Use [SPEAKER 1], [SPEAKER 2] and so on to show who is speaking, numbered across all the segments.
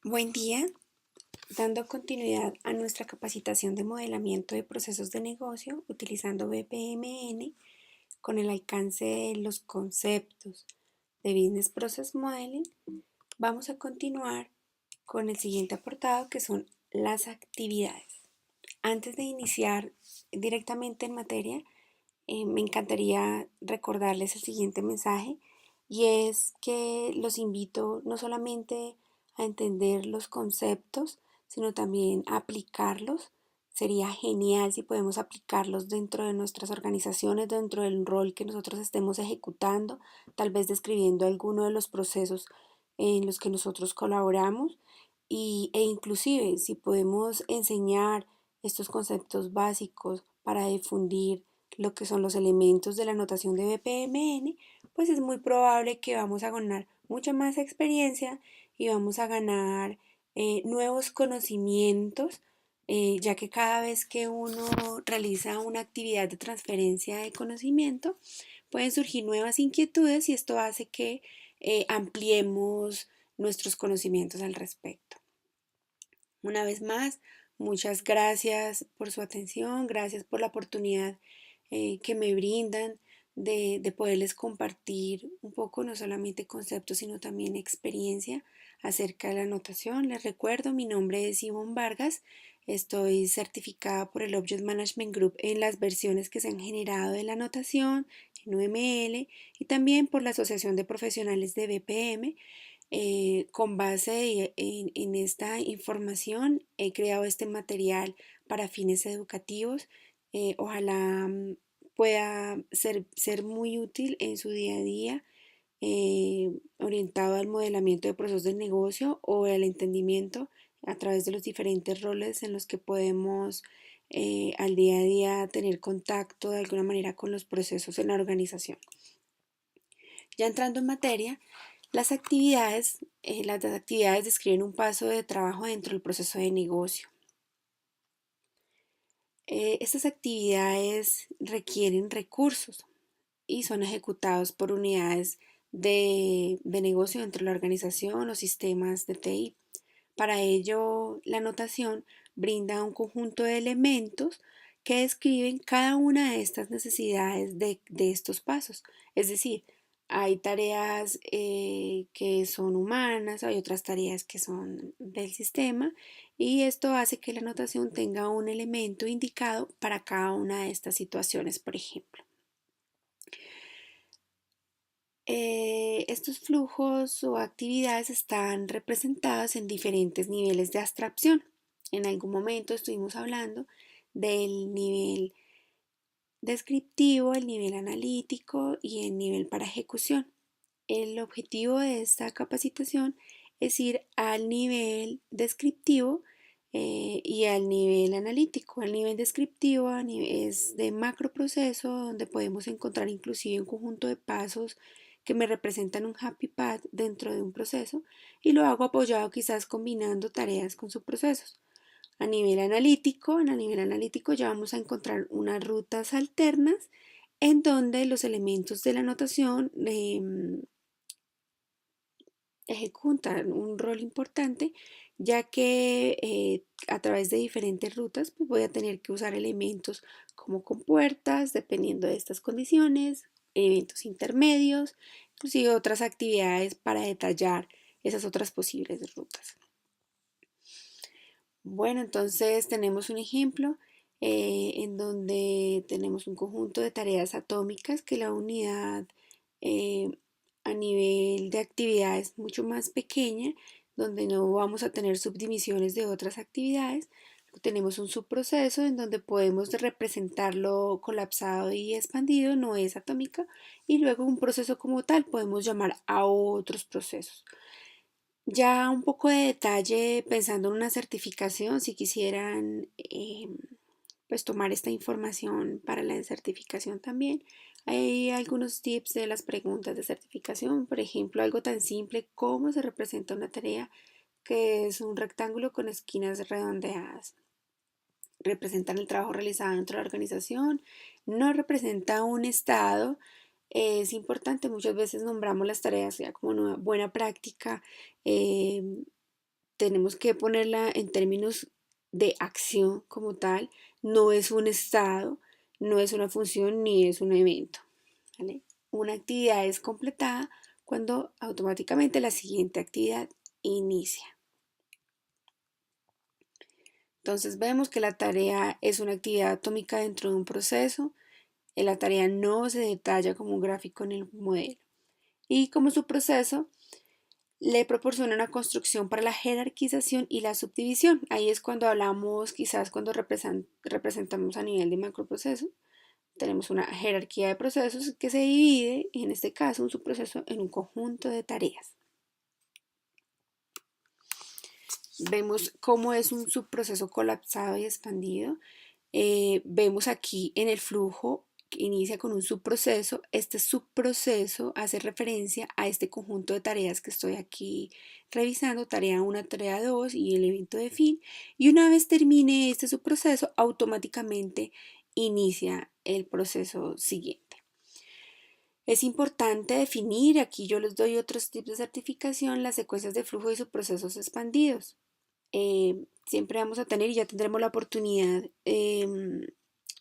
[SPEAKER 1] Buen día, dando continuidad a nuestra capacitación de modelamiento de procesos de negocio utilizando BPMN con el alcance de los conceptos de Business Process Modeling, vamos a continuar con el siguiente apartado que son las actividades. Antes de iniciar directamente en materia, me encantaría recordarles el siguiente mensaje y es que los invito no solamente a entender los conceptos, sino también a aplicarlos. Sería genial si podemos aplicarlos dentro de nuestras organizaciones, dentro del rol que nosotros estemos ejecutando, tal vez describiendo alguno de los procesos en los que nosotros colaboramos e inclusive si podemos enseñar estos conceptos básicos para difundir lo que son los elementos de la notación de BPMN, pues es muy probable que vamos a ganar mucha más experiencia y vamos a ganar nuevos conocimientos, ya que cada vez que uno realiza una actividad de transferencia de conocimiento, pueden surgir nuevas inquietudes y esto hace que ampliemos nuestros conocimientos al respecto. Una vez más, muchas gracias por su atención, gracias por la oportunidad que me brindan de poderles compartir un poco, no solamente conceptos, sino también experiencia acerca de la anotación. Les recuerdo, mi nombre es Ivonne Vargas, estoy certificada por el Object Management Group en las versiones que se han generado de la anotación, en UML y también por la Asociación de Profesionales de BPM. Con base en esta información he creado este material para fines educativos. Ojalá pueda ser muy útil en su día a día, orientado al modelamiento de procesos de negocio o al entendimiento a través de los diferentes roles en los que podemos al día a día tener contacto de alguna manera con los procesos en la organización. Ya entrando en materia, las actividades describen un paso de trabajo dentro del proceso de negocio. Estas actividades requieren recursos y son ejecutados por unidades de negocio dentro de la organización o sistemas de TI. Para ello, la notación brinda un conjunto de elementos que describen cada una de estas necesidades de estos pasos. Es decir, hay tareas que son humanas, hay otras tareas que son del sistema y esto hace que la notación tenga un elemento indicado para cada una de estas situaciones, por ejemplo. Estos flujos o actividades están representadas en diferentes niveles de abstracción. En algún momento estuvimos hablando del nivel descriptivo, el nivel analítico y el nivel para ejecución. El objetivo de esta capacitación es ir al nivel descriptivo y al nivel analítico. El nivel descriptivo es de macroproceso donde podemos encontrar inclusive un conjunto de pasos que me representan un happy path dentro de un proceso y lo hago apoyado quizás combinando tareas con subprocesos. En el nivel analítico ya vamos a encontrar unas rutas alternas en donde los elementos de la notación ejecutan un rol importante, ya que a través de diferentes rutas pues voy a tener que usar elementos como compuertas, dependiendo de estas condiciones, eventos intermedios, inclusive otras actividades para detallar esas otras posibles rutas. Bueno, entonces tenemos un ejemplo en donde tenemos un conjunto de tareas atómicas que la unidad eh, a nivel de actividad es mucho más pequeña, donde no vamos a tener subdivisiones de otras actividades. Tenemos un subproceso en donde podemos representarlo colapsado y expandido, no es atómica, y luego un proceso como tal podemos llamar a otros procesos. Ya un poco de detalle pensando en una certificación, si quisieran pues tomar esta información para la certificación también. Hay algunos tips de las preguntas de certificación, por ejemplo, algo tan simple como se representa una tarea que es un rectángulo con esquinas redondeadas. Representan el trabajo realizado dentro de la organización, no representa un estado. Es importante, muchas veces nombramos las tareas ya como una buena práctica, eh, tenemos que ponerla en términos de acción como tal. No es un estado, no es una función ni es un evento, ¿vale? Una actividad es completada cuando automáticamente la siguiente actividad inicia. Entonces vemos que la tarea es una actividad atómica dentro de un proceso. La tarea no se detalla como un gráfico en el modelo. Y como su proceso le proporciona una construcción para la jerarquización y la subdivisión. Ahí es cuando hablamos, quizás cuando representamos a nivel de macroproceso. Tenemos una jerarquía de procesos que se divide, en este caso un subproceso, en un conjunto de tareas. Vemos cómo es un subproceso colapsado y expandido. Vemos aquí en el flujo que inicia con un subproceso. Este subproceso hace referencia a este conjunto de tareas que estoy aquí revisando, tarea 1, tarea 2 y el evento de fin. Y una vez termine este subproceso, automáticamente inicia el proceso siguiente. Es importante definir, aquí yo les doy otros tips de certificación, las secuencias de flujo y subprocesos expandidos. Siempre vamos a tener y ya tendremos la oportunidad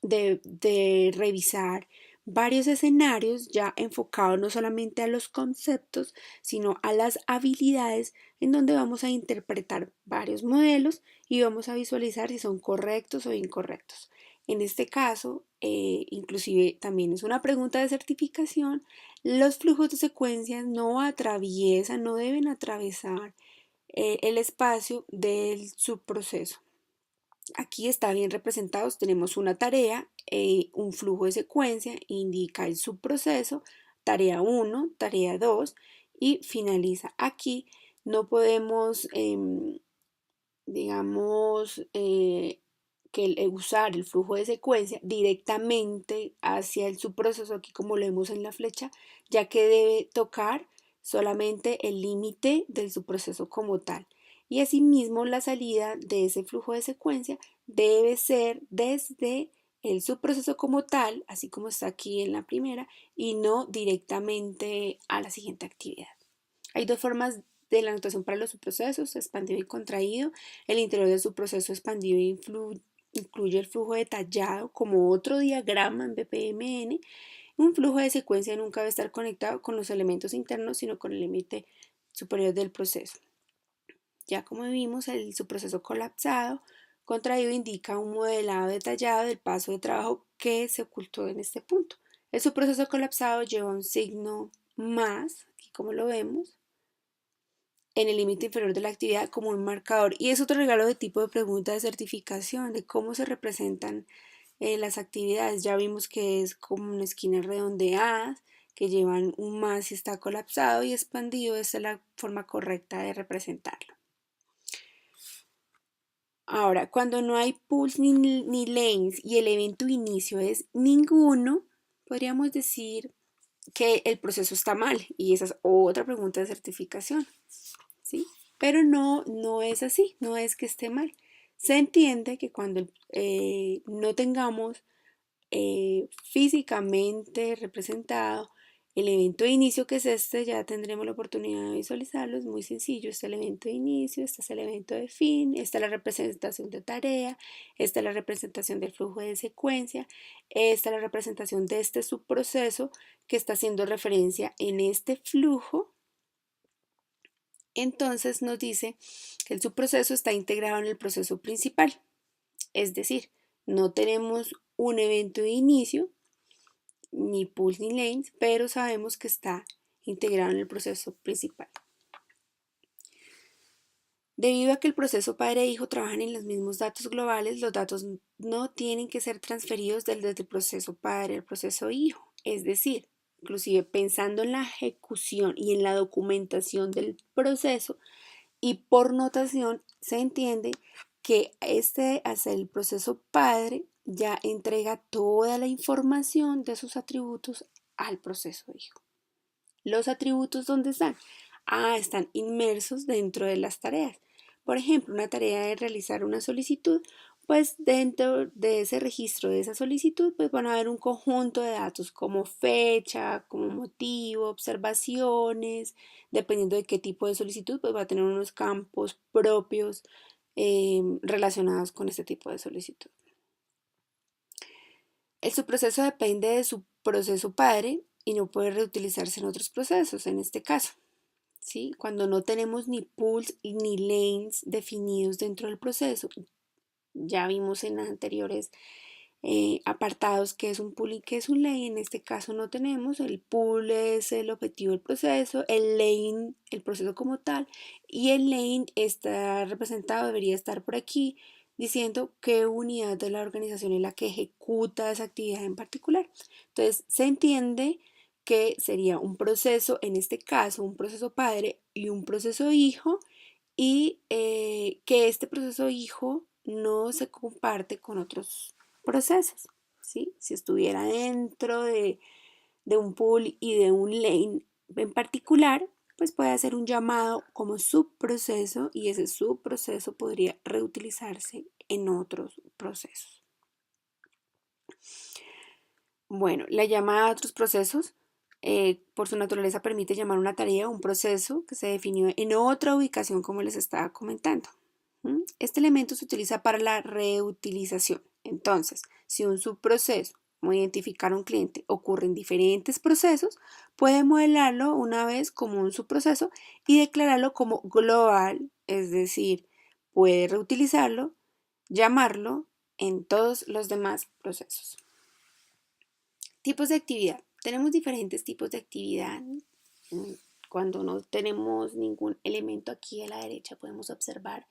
[SPEAKER 1] de revisar varios escenarios ya enfocados no solamente a los conceptos, sino a las habilidades en donde vamos a interpretar varios modelos y vamos a visualizar si son correctos o incorrectos. En este caso, inclusive también es una pregunta de certificación, los flujos de secuencias no atraviesan, no deben atravesar el espacio del subproceso. Aquí está bien representados, tenemos una tarea, un flujo de secuencia, indica el subproceso, tarea 1, tarea 2 y finaliza. Aquí no podemos, digamos, usar el flujo de secuencia directamente hacia el subproceso, aquí como lo vemos en la flecha, ya que debe tocar solamente el límite del subproceso como tal. Y asimismo la salida de ese flujo de secuencia debe ser desde el subproceso como tal, así como está aquí en la primera, y no directamente a la siguiente actividad. Hay dos formas de la notación para los subprocesos, expandido y contraído. El interior del subproceso expandido incluye el flujo detallado como otro diagrama en BPMN. Un flujo de secuencia nunca debe estar conectado con los elementos internos, sino con el límite superior del proceso. Ya como vimos, el subproceso colapsado contraído indica un modelado detallado del paso de trabajo que se ocultó en este punto. El subproceso colapsado lleva un signo más, aquí como lo vemos, en el límite inferior de la actividad como un marcador. Y es otro regalo de tipo de pregunta de certificación, de cómo se representan las actividades. Ya vimos que es como una esquina redondeada, que llevan un más si está colapsado y expandido. Esta es la forma correcta de representarlo. Ahora, cuando no hay pulse ni lanes y el evento inicio es ninguno, podríamos decir que el proceso está mal y esa es otra pregunta de certificación, ¿sí? Pero no es así, no es que esté mal. Se entiende que cuando no tengamos físicamente representado el evento de inicio, que es este, ya tendremos la oportunidad de visualizarlo, es muy sencillo. Este es el evento de inicio, este es el evento de fin, esta es la representación de tarea, esta es la representación del flujo de secuencia, esta es la representación de este subproceso que está haciendo referencia en este flujo. Entonces nos dice que el subproceso está integrado en el proceso principal, es decir, no tenemos un evento de inicio, ni pulse ni lanes, pero sabemos que está integrado en el proceso principal. Debido a que el proceso padre e hijo trabajan en los mismos datos globales, los datos no tienen que ser transferidos desde el proceso padre al proceso hijo. Es decir, inclusive pensando en la ejecución y en la documentación del proceso y por notación se entiende que hacia el proceso padre ya entrega toda la información de sus atributos al proceso hijo. ¿Los atributos dónde están? Están inmersos dentro de las tareas. Por ejemplo, una tarea de realizar una solicitud pues dentro de ese registro de esa solicitud, pues van a haber un conjunto de datos como fecha, como motivo, observaciones, dependiendo de qué tipo de solicitud, pues va a tener unos campos propios relacionados con este tipo de solicitud. El subproceso depende de su proceso padre y no puede reutilizarse en otros procesos, en este caso. ¿Sí? Cuando no tenemos ni pools ni lanes definidos dentro del proceso, ya vimos en anteriores apartados qué es un pool y qué es un lane. En este caso no tenemos. El pool es el objetivo del proceso, el lane, el proceso como tal, y el lane está representado, debería estar por aquí, diciendo qué unidad de la organización es la que ejecuta esa actividad en particular. Entonces se entiende que sería un proceso, en este caso, un proceso padre y un proceso hijo, y que este proceso hijo no se comparte con otros procesos, ¿sí? Si estuviera dentro de un pool y de un lane en particular, pues puede hacer un llamado como subproceso y ese subproceso podría reutilizarse en otros procesos. Bueno, la llamada a otros procesos, por su naturaleza, permite llamar una tarea o un proceso que se definió en otra ubicación, como les estaba comentando. Este elemento se utiliza para la reutilización. Entonces, si un subproceso, como identificar a un cliente, ocurre en diferentes procesos, puede modelarlo una vez como un subproceso y declararlo como global, es decir, puede reutilizarlo, llamarlo en todos los demás procesos. Tipos de actividad. Tenemos diferentes tipos de actividad. Cuando no tenemos ningún elemento aquí a la derecha, podemos observar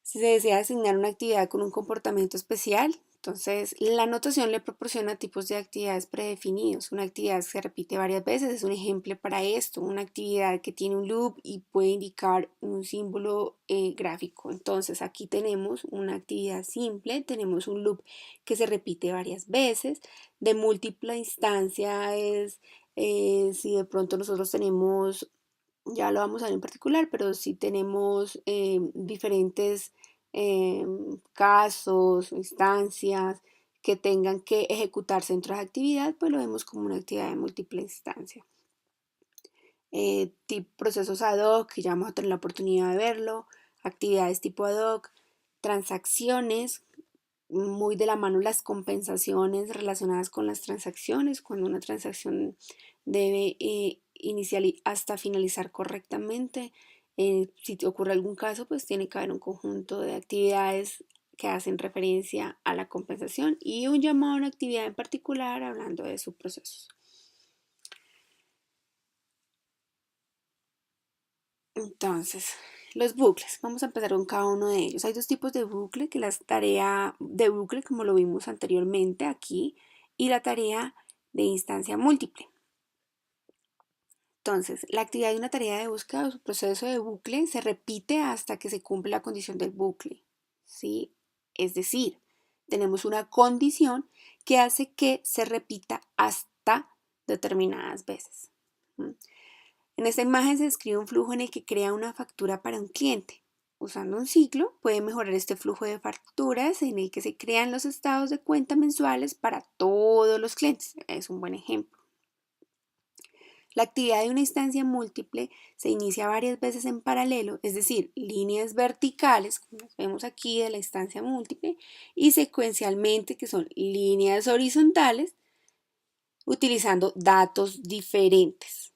[SPEAKER 1] si se desea asignar una actividad con un comportamiento especial. Entonces, la notación le proporciona tipos de actividades predefinidos. Una actividad que se repite varias veces es un ejemplo para esto. Una actividad que tiene un loop y puede indicar un símbolo gráfico. Entonces, aquí tenemos una actividad simple, tenemos un loop que se repite varias veces. De múltiple instancia es si de pronto nosotros tenemos, ya lo vamos a ver en particular, pero si tenemos diferentes casos, instancias que tengan que ejecutarse dentro de la actividad, pues lo vemos como una actividad de múltiple instancia. Procesos ad hoc, que ya vamos a tener la oportunidad de verlo, actividades tipo ad hoc, transacciones, muy de la mano las compensaciones relacionadas con las transacciones, cuando una transacción debe iniciar hasta finalizar correctamente. Si ocurre algún caso, pues tiene que haber un conjunto de actividades que hacen referencia a la compensación y un llamado a una actividad en particular hablando de sus procesos. Entonces, los bucles, vamos a empezar con cada uno de ellos. Hay dos tipos de bucle, que la tarea de bucle, como lo vimos anteriormente aquí, y la tarea de instancia múltiple. Entonces, la actividad de una tarea de búsqueda o su proceso de bucle se repite hasta que se cumple la condición del bucle, ¿sí? Es decir, tenemos una condición que hace que se repita hasta determinadas veces. En esta imagen se describe un flujo en el que crea una factura para un cliente. Usando un ciclo, puede mejorar este flujo de facturas en el que se crean los estados de cuenta mensuales para todos los clientes. Es un buen ejemplo. La actividad de una instancia múltiple se inicia varias veces en paralelo, es decir, líneas verticales, como las vemos aquí de la instancia múltiple, y secuencialmente, que son líneas horizontales, utilizando datos diferentes.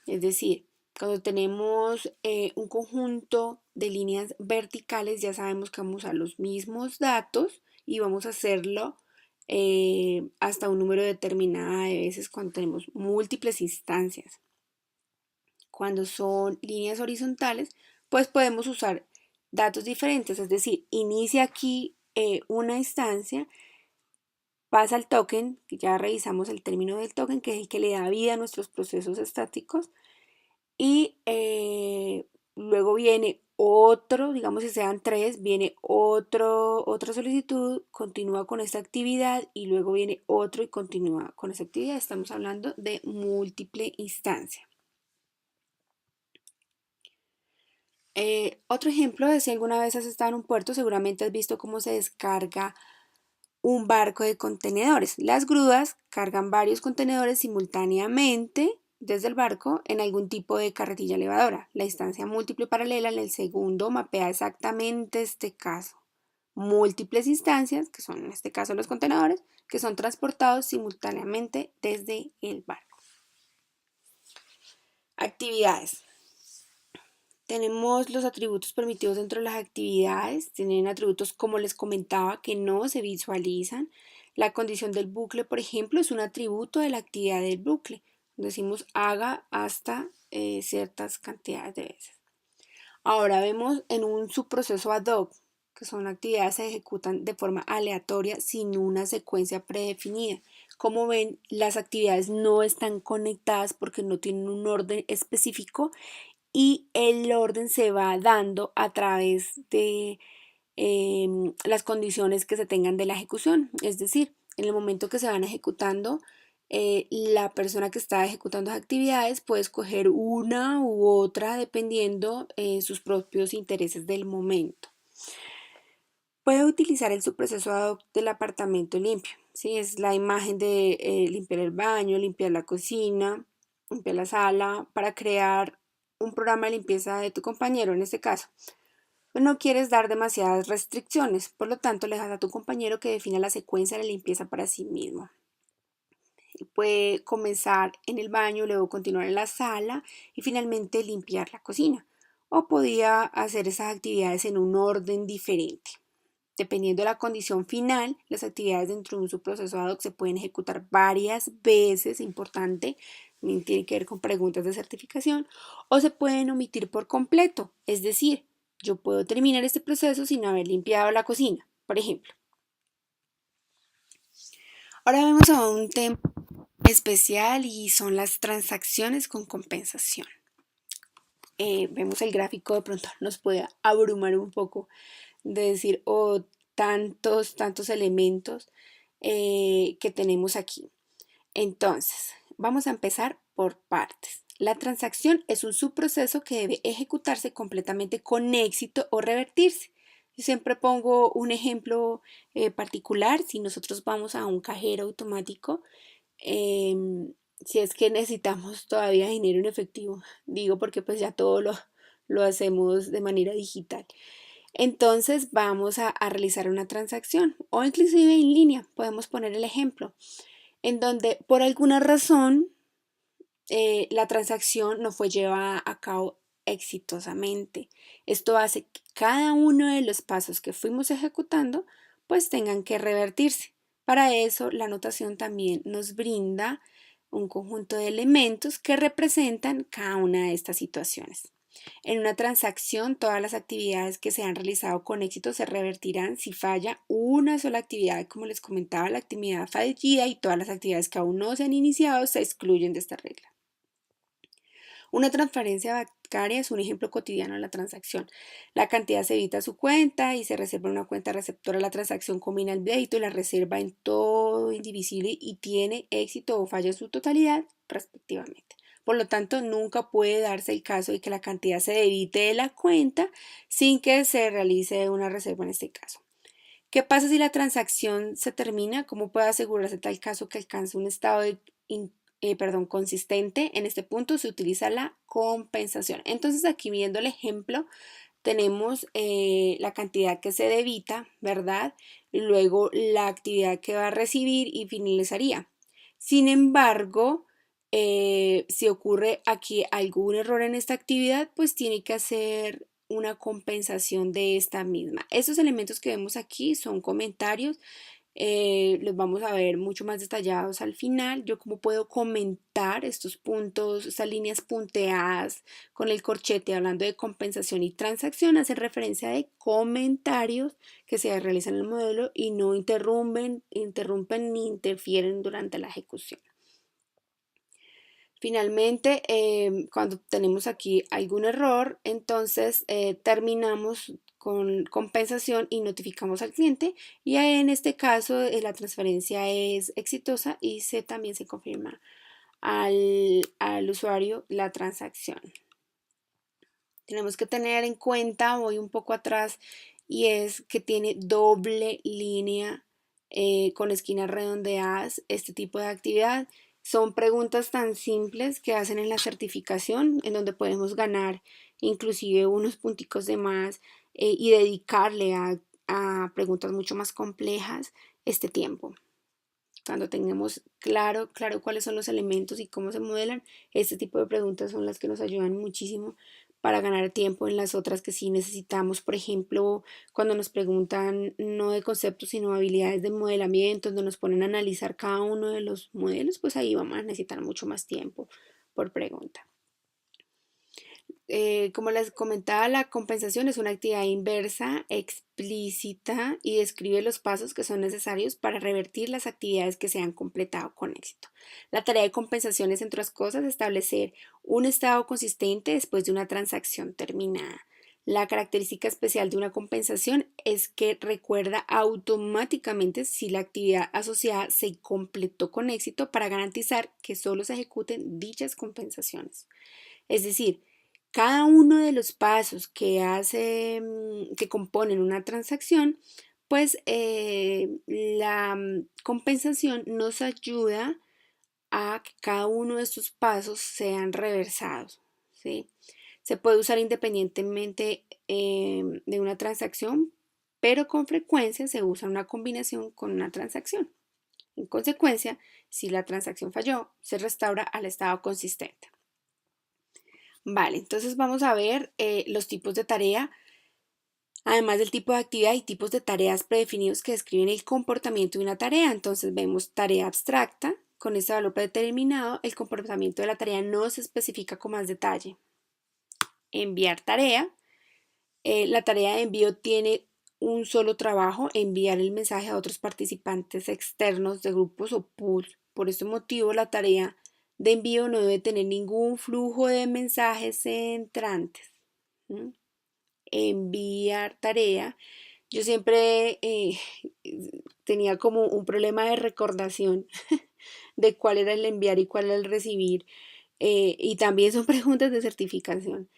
[SPEAKER 1] Es decir, cuando tenemos un conjunto de líneas verticales, ya sabemos que vamos a usar los mismos datos y vamos a hacerlo hasta un número determinado de veces cuando tenemos múltiples instancias. Cuando son líneas horizontales, pues podemos usar datos diferentes, es decir, inicia aquí una instancia, pasa al token, que ya revisamos el término del token, que es el que le da vida a nuestros procesos estáticos, y luego viene otro, digamos si sean tres, viene otra solicitud, continúa con esta actividad y luego viene otro y continúa con esa actividad. Estamos hablando de múltiple instancia. Otro ejemplo es si alguna vez has estado en un puerto, seguramente has visto cómo se descarga un barco de contenedores. Las grúas cargan varios contenedores simultáneamente desde el barco en algún tipo de carretilla elevadora. La instancia múltiple paralela en el segundo mapea exactamente este caso. Múltiples instancias, que son en este caso los contenedores, que son transportados simultáneamente desde el barco. Actividades. Tenemos los atributos permitidos dentro de las actividades. Tienen atributos, como les comentaba, que no se visualizan. La condición del bucle, por ejemplo, es un atributo de la actividad del bucle. Decimos haga hasta ciertas cantidades de veces. Ahora vemos en un subproceso ad hoc, que son actividades que se ejecutan de forma aleatoria sin una secuencia predefinida. Como ven, las actividades no están conectadas porque no tienen un orden específico y el orden se va dando a través de las condiciones que se tengan de la ejecución. Es decir, en el momento que se van ejecutando, la persona que está ejecutando las actividades puede escoger una u otra dependiendo sus propios intereses del momento. Puede utilizar el subproceso ad hoc del apartamento limpio. ¿Sí? Es la imagen de limpiar el baño, limpiar la cocina, limpiar la sala, para crear un programa de limpieza de tu compañero en este caso. No quieres dar demasiadas restricciones, por lo tanto le das a tu compañero que defina la secuencia de limpieza para sí mismo. Puede comenzar en el baño, luego continuar en la sala y finalmente limpiar la cocina. O podía hacer esas actividades en un orden diferente. Dependiendo de la condición final, las actividades dentro de un subproceso ad hoc se pueden ejecutar varias veces, importante, tiene que ver con preguntas de certificación, o se pueden omitir por completo, es decir, yo puedo terminar este proceso sin haber limpiado la cocina, por ejemplo. Ahora vemos a un tema especial y son las transacciones con compensación. Vemos el gráfico, de pronto nos puede abrumar un poco de decir, oh, tantos elementos que tenemos aquí. Entonces, vamos a empezar por partes. La transacción es un subproceso que debe ejecutarse completamente con éxito o revertirse. Yo siempre pongo un ejemplo particular. Si nosotros vamos a un cajero automático, si es que necesitamos todavía dinero en efectivo, digo porque pues ya todo lo hacemos de manera digital. Entonces vamos a realizar una transacción o inclusive en línea. Podemos poner el ejemplo en donde por alguna razón la transacción no fue llevada a cabo exitosamente. Esto hace que cada uno de los pasos que fuimos ejecutando pues tengan que revertirse. Para eso la notación también nos brinda un conjunto de elementos que representan cada una de estas situaciones. En una transacción, todas las actividades que se han realizado con éxito se revertirán si falla una sola actividad. Como les comentaba, la actividad fallida y todas las actividades que aún no se han iniciado se excluyen de esta regla. Una transferencia bancaria es un ejemplo cotidiano de la transacción. La cantidad se evita a su cuenta y se reserva en una cuenta receptora. La transacción combina el débito y la reserva en todo indivisible y tiene éxito o falla en su totalidad, respectivamente. Por lo tanto, nunca puede darse el caso de que la cantidad se debite de la cuenta sin que se realice una reserva en este caso. ¿Qué pasa si la transacción se termina? ¿Cómo puede asegurarse tal caso que alcance un estado de consistente? En este punto se utiliza la compensación. Entonces aquí viendo el ejemplo tenemos la cantidad que se debita, ¿verdad? Y luego la actividad que va a recibir y finalizaría. Sin embargo, si ocurre aquí algún error en esta actividad, pues tiene que hacer una compensación de esta misma. Estos elementos que vemos aquí son comentarios, los vamos a ver mucho más detallados al final. Yo cómo puedo comentar estos puntos, estas líneas punteadas con el corchete hablando de compensación y transacción, hace referencia de comentarios que se realizan en el modelo y no interrumpen ni interfieren durante la ejecución. Finalmente, cuando tenemos aquí algún error, entonces terminamos con compensación y notificamos al cliente y en este caso la transferencia es exitosa y también se confirma al usuario la transacción. Tenemos que tener en cuenta, voy un poco atrás, y es que tiene doble línea con esquinas redondeadas este tipo de actividad. Son preguntas tan simples que hacen en la certificación, en donde podemos ganar inclusive unos punticos de más y dedicarle a preguntas mucho más complejas este tiempo. Cuando tengamos claro cuáles son los elementos y cómo se modelan, este tipo de preguntas son las que nos ayudan muchísimo para ganar tiempo en las otras que sí necesitamos. Por ejemplo, cuando nos preguntan no de conceptos, sino habilidades de modelamiento, donde nos ponen a analizar cada uno de los modelos, pues ahí vamos a necesitar mucho más tiempo por pregunta. Como les comentaba, la compensación es una actividad inversa, explícita y describe los pasos que son necesarios para revertir las actividades que se han completado con éxito. La tarea de compensación es, entre otras cosas, establecer un estado consistente después de una transacción terminada. La característica especial de una compensación es que recuerda automáticamente si la actividad asociada se completó con éxito para garantizar que solo se ejecuten dichas compensaciones. Es decir, cada uno de los pasos que componen una transacción, pues la compensación nos ayuda a que cada uno de estos pasos sean reversados, ¿sí? Se puede usar independientemente de una transacción, pero con frecuencia se usa una combinación con una transacción. En consecuencia, si la transacción falló, se restaura al estado consistente. Vale, entonces vamos a ver los tipos de tarea. Además del tipo de actividad, hay tipos de tareas predefinidos que describen el comportamiento de una tarea. Entonces vemos tarea abstracta. Con este valor predeterminado, el comportamiento de la tarea no se especifica con más detalle. Enviar tarea. La tarea de envío tiene un solo trabajo, enviar el mensaje a otros participantes externos de grupos o pools. Por este motivo, la tarea de envío no debe tener ningún flujo de mensajes entrantes. ¿Mm? Enviar tarea. Yo siempre tenía como un problema de recordación de cuál era el enviar y cuál era el recibir. Y también son preguntas de certificación.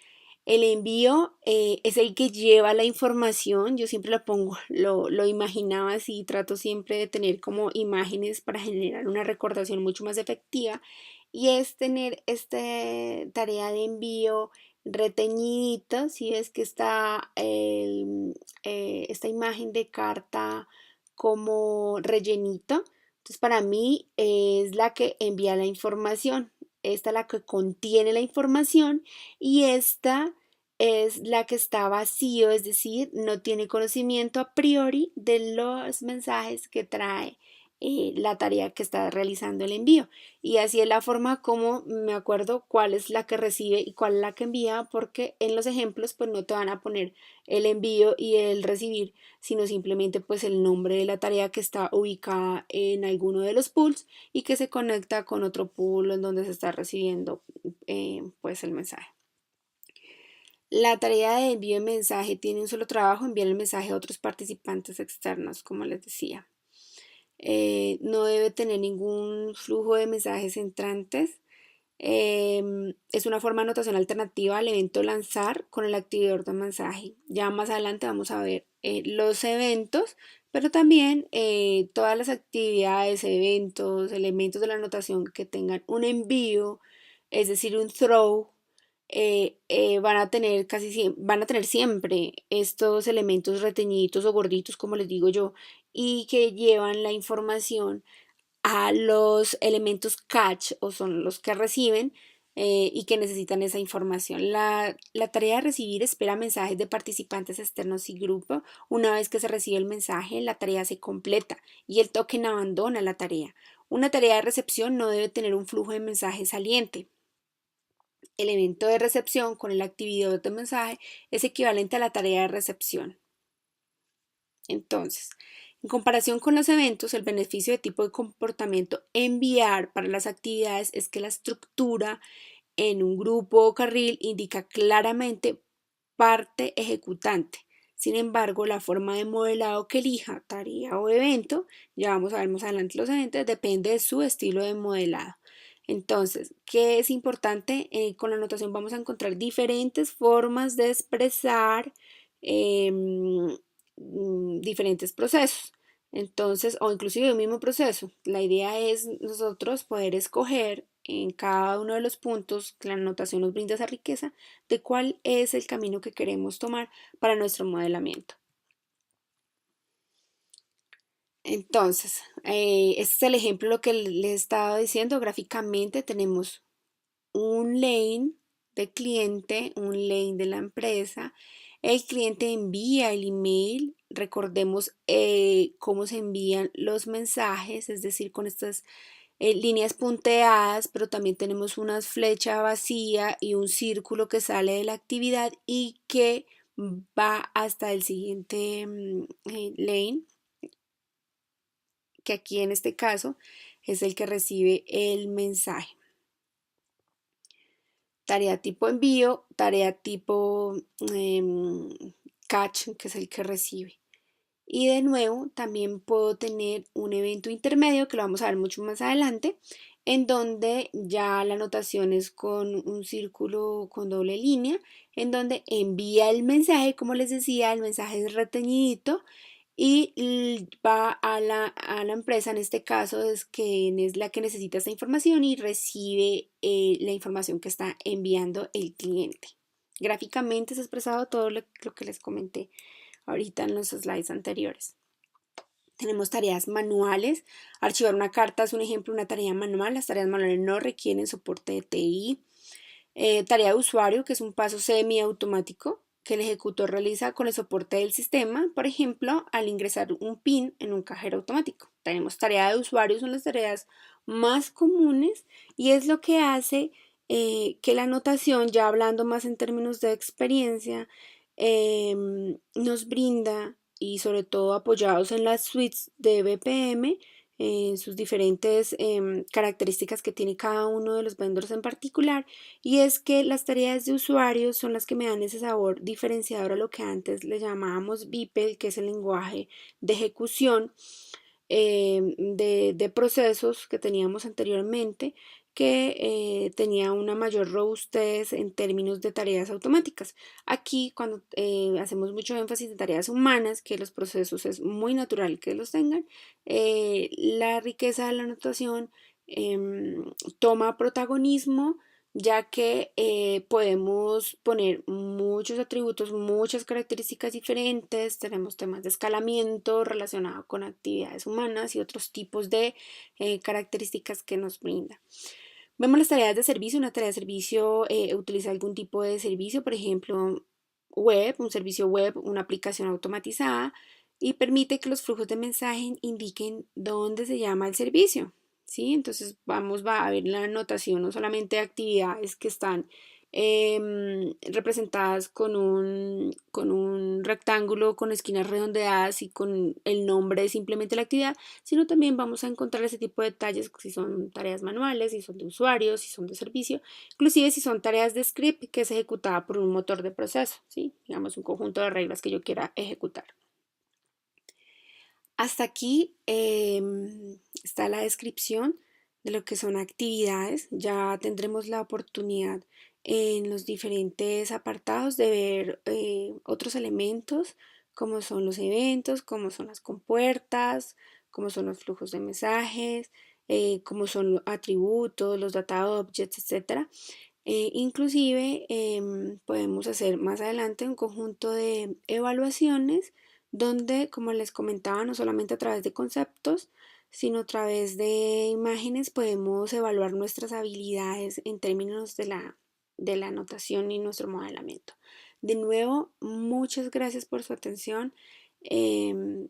[SPEAKER 1] El envío es el que lleva la información. Yo siempre lo pongo, lo imaginaba así, trato siempre de tener como imágenes para generar una recordación mucho más efectiva. Y es tener esta tarea de envío reteñidita, si es que está esta imagen de carta como rellenito. Entonces para mí es la que envía la información. Esta es la que contiene la información y esta es la que está vacío, es decir, no tiene conocimiento a priori de los mensajes que trae la tarea que está realizando el envío. Y así es la forma como me acuerdo cuál es la que recibe y cuál es la que envía, porque en los ejemplos pues no te van a poner el envío y el recibir, sino simplemente pues el nombre de la tarea que está ubicada en alguno de los pools y que se conecta con otro pool en donde se está recibiendo pues el mensaje. La tarea de envío de mensaje tiene un solo trabajo, enviar el mensaje a otros participantes externos, como les decía. No debe tener ningún flujo de mensajes entrantes. Es una forma de anotación alternativa al evento lanzar con el activador de mensaje. Ya más adelante vamos a ver los eventos, pero también todas las actividades, eventos, elementos de la anotación que tengan un envío, es decir, un throw, van a tener van a tener siempre estos elementos reteñidos o gorditos, como les digo yo, y que llevan la información a los elementos catch o son los que reciben y que necesitan esa información. La tarea de recibir espera mensajes de participantes externos y grupo. Una vez que se recibe el mensaje, la tarea se completa y el token abandona la tarea. Una tarea de recepción no debe tener un flujo de mensaje saliente. El evento de recepción con el activador de mensaje es equivalente a la tarea de recepción. Entonces, en comparación con los eventos, el beneficio de tipo de comportamiento enviar para las actividades es que la estructura en un grupo o carril indica claramente parte ejecutante. Sin embargo, la forma de modelado que elija, tarea o evento, ya vamos a ver más adelante los eventos, depende de su estilo de modelado. Entonces, ¿qué es importante? Con la anotación vamos a encontrar diferentes formas de expresar diferentes procesos. Entonces, o inclusive un mismo proceso. La idea es nosotros poder escoger en cada uno de los puntos que la anotación nos brinda esa riqueza de cuál es el camino que queremos tomar para nuestro modelamiento. Entonces, este es el ejemplo de lo que les estaba diciendo. Gráficamente tenemos un lane de cliente, un lane de la empresa. El cliente envía el email. Recordemos cómo se envían los mensajes, es decir, con estas líneas punteadas, pero también tenemos una flecha vacía y un círculo que sale de la actividad y que va hasta el siguiente lane, que aquí en este caso es el que recibe el mensaje. Tarea tipo envío, tarea tipo catch, que es el que recibe. Y de nuevo, también puedo tener un evento intermedio, que lo vamos a ver mucho más adelante, en donde ya la anotación es con un círculo con doble línea, en donde envía el mensaje, como les decía, el mensaje es reteñidito y va a la empresa, en este caso es quien es la que necesita esta información y recibe la información que está enviando el cliente. Gráficamente se ha expresado todo lo que les comenté ahorita en los slides anteriores. Tenemos tareas manuales. Archivar una carta es un ejemplo de una tarea manual. Las tareas manuales no requieren soporte de TI. Tarea de usuario, que es un paso semiautomático que el ejecutor realiza con el soporte del sistema, por ejemplo, al ingresar un PIN en un cajero automático. Tenemos tarea de usuario, son las tareas más comunes y es lo que hace que la anotación, ya hablando más en términos de experiencia, nos brinda, y sobre todo apoyados en las suites de BPM, en sus diferentes características que tiene cada uno de los vendors en particular, y es que las tareas de usuarios son las que me dan ese sabor diferenciador a lo que antes le llamábamos BPEL, que es el lenguaje de ejecución de procesos que teníamos anteriormente, que tenía una mayor robustez en términos de tareas automáticas. Aquí, cuando hacemos mucho énfasis en tareas humanas, que los procesos es muy natural que los tengan, la riqueza de la anotación toma protagonismo, ya que podemos poner muchos atributos, muchas características diferentes, tenemos temas de escalamiento relacionado con actividades humanas y otros tipos de características que nos brinda. Vemos las tareas de servicio. Una tarea de servicio utiliza algún tipo de servicio, por ejemplo, web, un servicio web, una aplicación automatizada, y permite que los flujos de mensaje indiquen dónde se llama el servicio. ¿Sí? Entonces va a ver la anotación no solamente de actividades que están representadas con un rectángulo con esquinas redondeadas y con el nombre de simplemente la actividad, sino también vamos a encontrar ese tipo de detalles si son tareas manuales, si son de usuarios, si son de servicio, inclusive si son tareas de script que es ejecutada por un motor de proceso, ¿sí? Digamos un conjunto de reglas que yo quiera ejecutar. Hasta aquí está la descripción de lo que son actividades. Ya tendremos la oportunidad en los diferentes apartados de ver otros elementos como son los eventos, como son las compuertas, como son los flujos de mensajes, como son los atributos, los data objects, etc. Inclusive podemos hacer más adelante un conjunto de evaluaciones donde, como les comentaba, no solamente a través de conceptos, sino a través de imágenes podemos evaluar nuestras habilidades en términos de la anotación y nuestro modelamiento. De nuevo, muchas gracias por su atención. Em,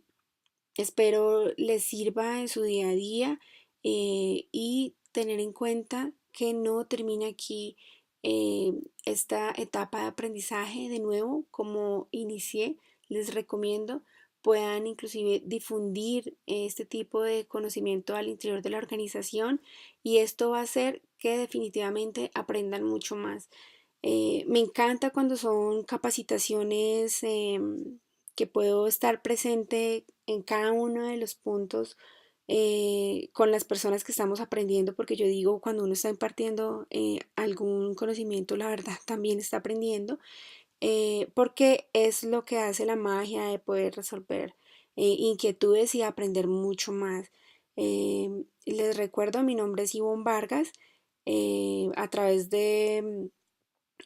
[SPEAKER 1] Espero les sirva en su día a día y tener en cuenta que no termina aquí esta etapa de aprendizaje. De nuevo, como inicié, les recomiendo puedan inclusive difundir este tipo de conocimiento al interior de la organización y esto va a hacer que definitivamente aprendan mucho más. Me encanta cuando son capacitaciones que puedo estar presente en cada uno de los puntos con las personas que estamos aprendiendo, porque yo digo, cuando uno está impartiendo algún conocimiento, la verdad también está aprendiendo, porque es lo que hace la magia de poder resolver inquietudes y aprender mucho más. Les recuerdo, mi nombre es Ivonne Vargas. A través de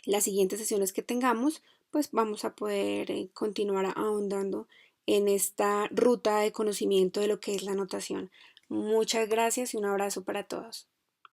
[SPEAKER 1] las siguientes sesiones que tengamos, pues vamos a poder continuar ahondando en esta ruta de conocimiento de lo que es la notación. Muchas gracias y un abrazo para todos.